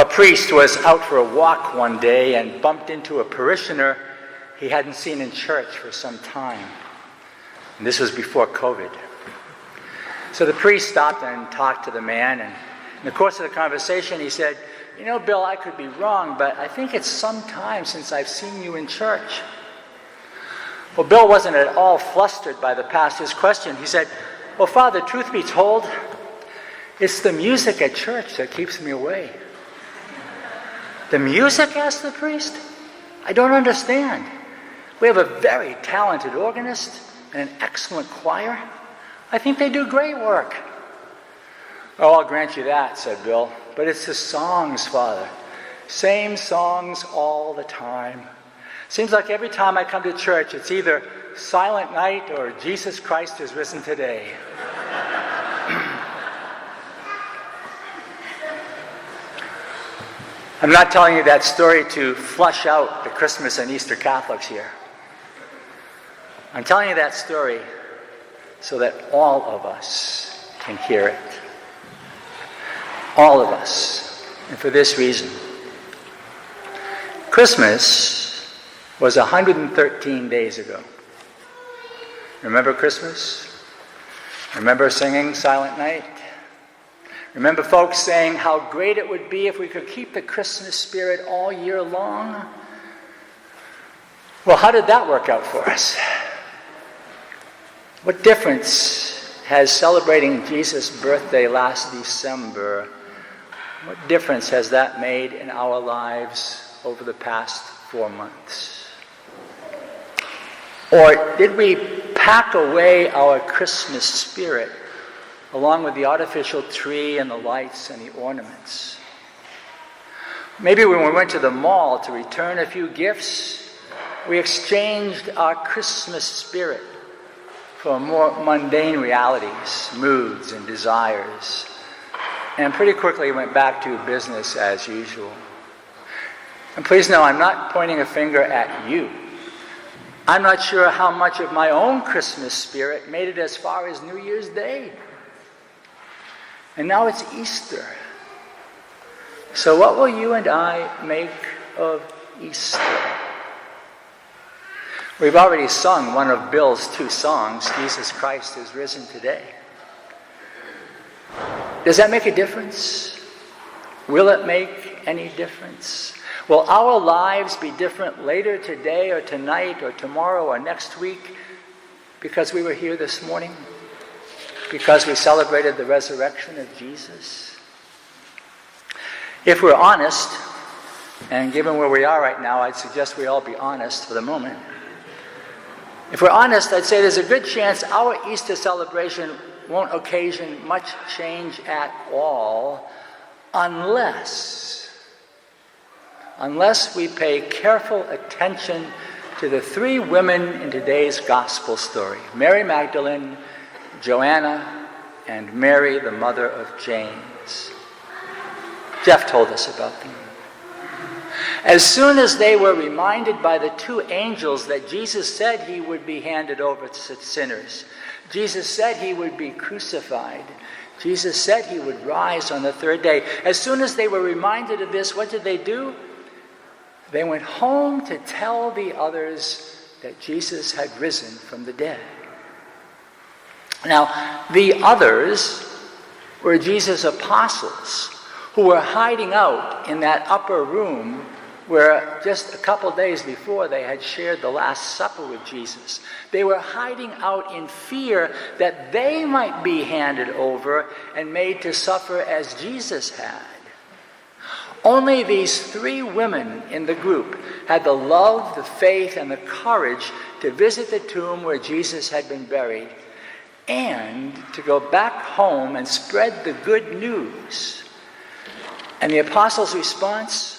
priest was out for a walk one day and bumped into a parishioner he hadn't seen in church for some time. And this was before COVID. So the priest stopped and talked to the man, and in the course of the conversation he said, "You know, Bill, I could be wrong, but I think it's some time since I've seen you in church." Well, Bill wasn't at all flustered by the pastor's question. He said, "Well, Father, truth be told, it's the music at church that keeps me away." "The music?" asked the priest. "I don't understand. We have a very talented organist and an excellent choir. I think they do great work." "Oh, I'll grant you that," said Bill. "But it's the songs, Father. Same songs all the time. Seems like every time I come to church, it's either Silent Night or Jesus Christ is risen today." I'm not telling you that story to flush out the Christmas and Easter Catholics here. I'm telling you that story so that all of us can hear it. All of us. And for this reason. Christmas was 113 days ago. Remember Christmas? Remember singing Silent Night? Remember folks saying how great it would be if we could keep the Christmas spirit all year long? Well, how did that work out for us? What difference has celebrating Jesus' birthday last December, what difference has that made in our lives over the past 4 months? Or did we pack away our Christmas spirit along with the artificial tree and the lights and the ornaments? Maybe when we went to the mall to return a few gifts, we exchanged our Christmas spirit for more mundane realities, moods, and desires, and pretty quickly went back to business as usual. And please know, I'm not pointing a finger at you. I'm not sure how much of my own Christmas spirit made it as far as New Year's Day. And now it's Easter. So what will you and I make of Easter? We've already sung one of Bill's 2 songs, Jesus Christ is risen today. Does that make a difference? Will it make any difference? Will our lives be different later today or tonight or tomorrow or next week because we were here this morning? Because we celebrated the resurrection of Jesus? If we're honest, and given where we are right now, I'd suggest we all be honest for the moment. If we're honest, I'd say there's a good chance our Easter celebration won't occasion much change at all unless we pay careful attention to the 3 women in today's gospel story: Mary Magdalene, Joanna, and Mary, the mother of James. Jeff told us about them. As soon as they were reminded by the 2 angels that Jesus said he would be handed over to sinners, Jesus said he would be crucified, Jesus said he would rise on the 3rd day, as soon as they were reminded of this, what did they do? They went home to tell the others that Jesus had risen from the dead. Now, the others were Jesus' apostles who were hiding out in that upper room where just a couple days before they had shared the Last Supper with Jesus. They were hiding out in fear that they might be handed over and made to suffer as Jesus had. Only these 3 women in the group had the love, the faith, and the courage to visit the tomb where Jesus had been buried and to go back home and spread the good news. And the apostles' response?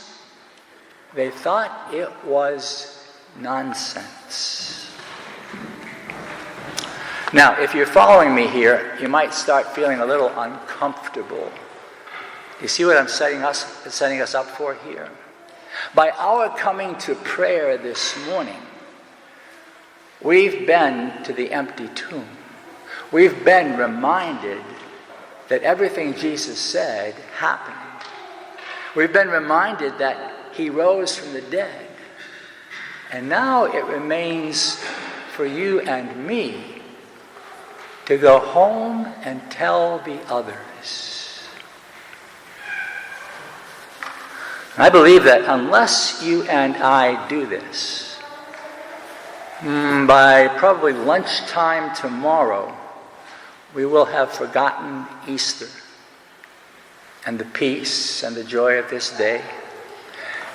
They thought it was nonsense. Now, if you're following me here, you might start feeling a little uncomfortable. You see what I'm setting us up for here? By our coming to prayer this morning, we've been to the empty tomb. We've been reminded that everything Jesus said happened. We've been reminded that he rose from the dead. And now it remains for you and me to go home and tell the others. I believe that unless you and I do this, by probably lunchtime tomorrow, we will have forgotten Easter and the peace and the joy of this day.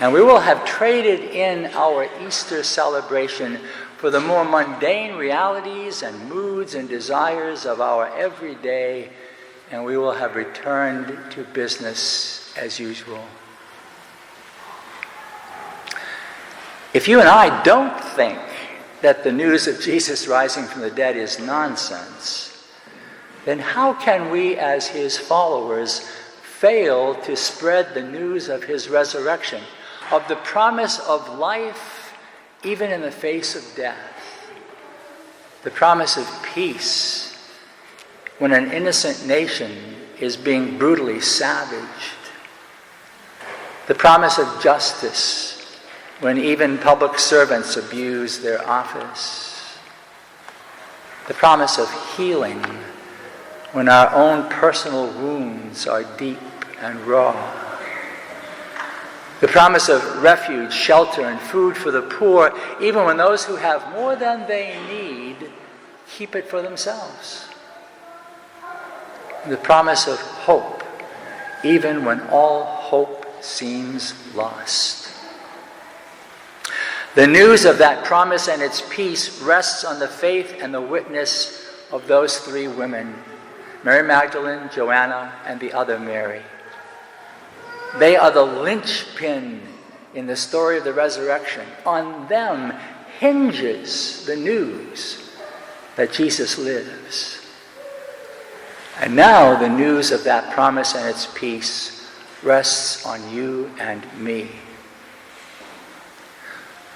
And we will have traded in our Easter celebration for the more mundane realities and moods and desires of our everyday, and we will have returned to business as usual. If you and I don't think that the news of Jesus rising from the dead is nonsense, then how can we as his followers fail to spread the news of his resurrection, of the promise of life even in the face of death, the promise of peace when an innocent nation is being brutally savaged, the promise of justice when even public servants abuse their office, the promise of healing when our own personal wounds are deep and raw, the promise of refuge, shelter, and food for the poor, even when those who have more than they need keep it for themselves. The promise of hope, even when all hope seems lost. The news of that promise and its peace rests on the faith and the witness of those three women, Mary Magdalene, Joanna, and the other Mary. They are the linchpin in the story of the resurrection. On them hinges the news that Jesus lives. And now the news of that promise and its peace rests on you and me.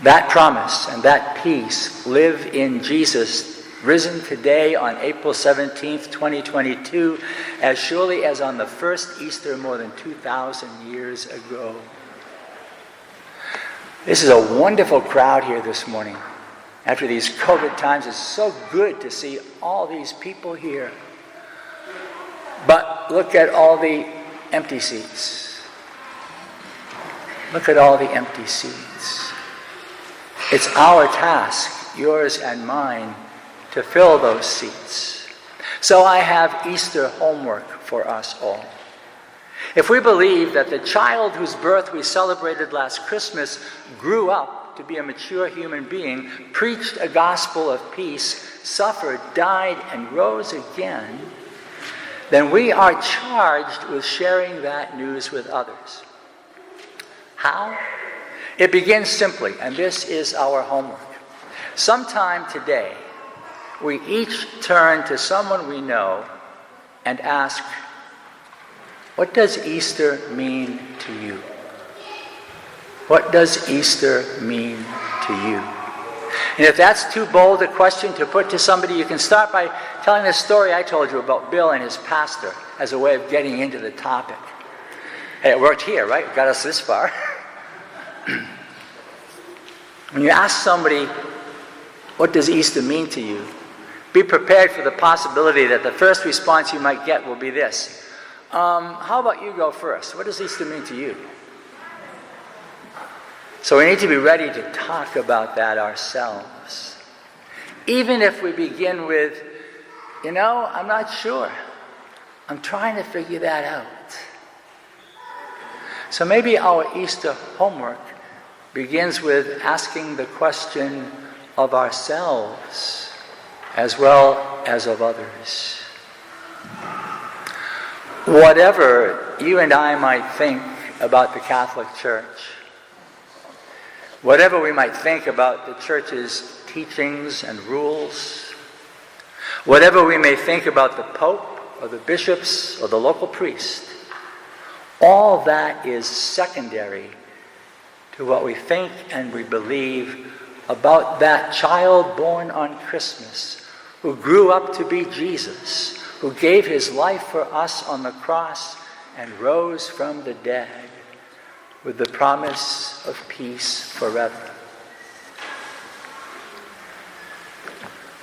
That promise and that peace live in Jesus, risen today on April 17th, 2022, as surely as on the first Easter more than 2,000 years ago. This is a wonderful crowd here this morning. After these COVID times, it's so good to see all these people here. But look at all the empty seats. Look at all the empty seats. It's our task, yours and mine, to fill those seats. So I have Easter homework for us all. If we believe that the child whose birth we celebrated last Christmas grew up to be a mature human being, preached a gospel of peace, suffered, died, and rose again, then we are charged with sharing that news with others. How? It begins simply, and this is our homework. Sometime today, we each turn to someone we know and ask, what does Easter mean to you? What does Easter mean to you? And if that's too bold a question to put to somebody, you can start by telling the story I told you about Bill and his pastor as a way of getting into the topic. Hey, it worked here, right? It got us this far. When you ask somebody, what does Easter mean to you? Be prepared for the possibility that the first response you might get will be this. How about you go first? What does Easter mean to you? So we need to be ready to talk about that ourselves. Even if we begin with, I'm not sure. I'm trying to figure that out. So maybe our Easter homework begins with asking the question of ourselves as well as of others. Whatever you and I might think about the Catholic Church, whatever we might think about the Church's teachings and rules, whatever we may think about the Pope or the bishops or the local priest, all that is secondary to what we think and we believe about that child born on Christmas, who grew up to be Jesus, who gave his life for us on the cross and rose from the dead, with the promise of peace forever.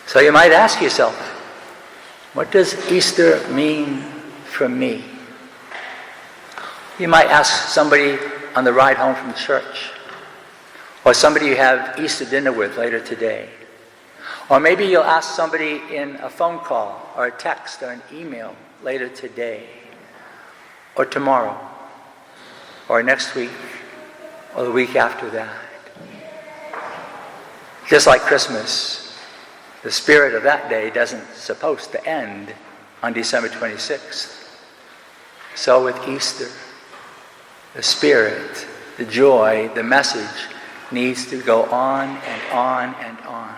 So you might ask yourself, what does Easter mean for me? You might ask somebody on the ride home from church, or somebody you have Easter dinner with later today. Or maybe you'll ask somebody in a phone call or a text or an email later today, or tomorrow, or next week, or the week after that. Just like Christmas, the spirit of that day doesn't supposed to end on December 26th. So with Easter, the spirit, the joy, the message needs to go on and on and on.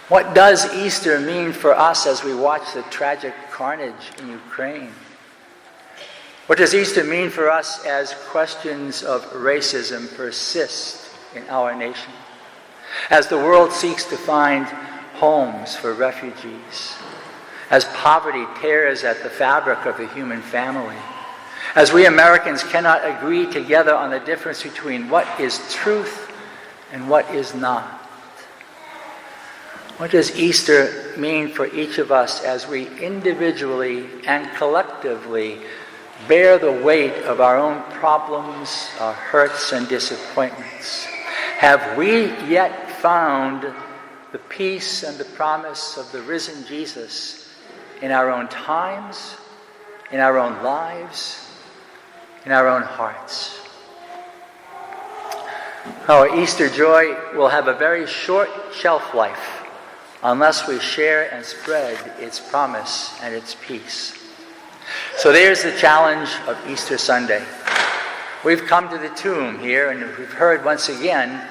What does Easter mean for us as we watch the tragic carnage in Ukraine? What does Easter mean for us as questions of racism persist in our nation? As the world seeks to find homes for refugees, as poverty tears at the fabric of the human family, as we Americans cannot agree together on the difference between what is truth and what is not. What does Easter mean for each of us as we individually and collectively bear the weight of our own problems, our hurts and disappointments? Have we yet found the peace and the promise of the risen Jesus in our own times, in our own lives, in our own hearts? Our Easter joy will have a very short shelf life unless we share and spread its promise and its peace. So there's the challenge of Easter Sunday. We've come to the tomb here, and we've heard once again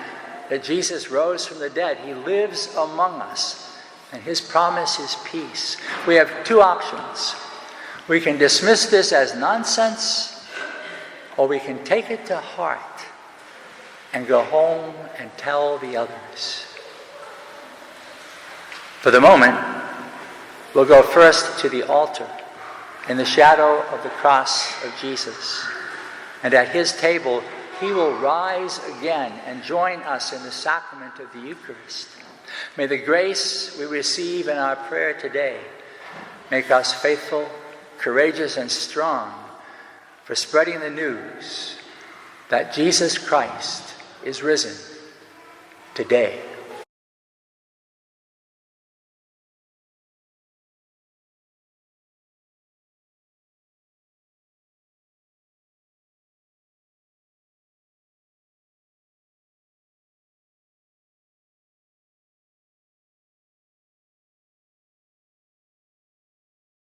that Jesus rose from the dead. He lives among us, and his promise is peace. We have two options. We can dismiss this as nonsense, or we can take it to heart and go home and tell the others. For the moment, we'll go first to the altar in the shadow of the cross of Jesus. And at his table, he will rise again and join us in the sacrament of the Eucharist. May the grace we receive in our prayer today make us faithful, courageous, and strong for spreading the news that Jesus Christ is risen today.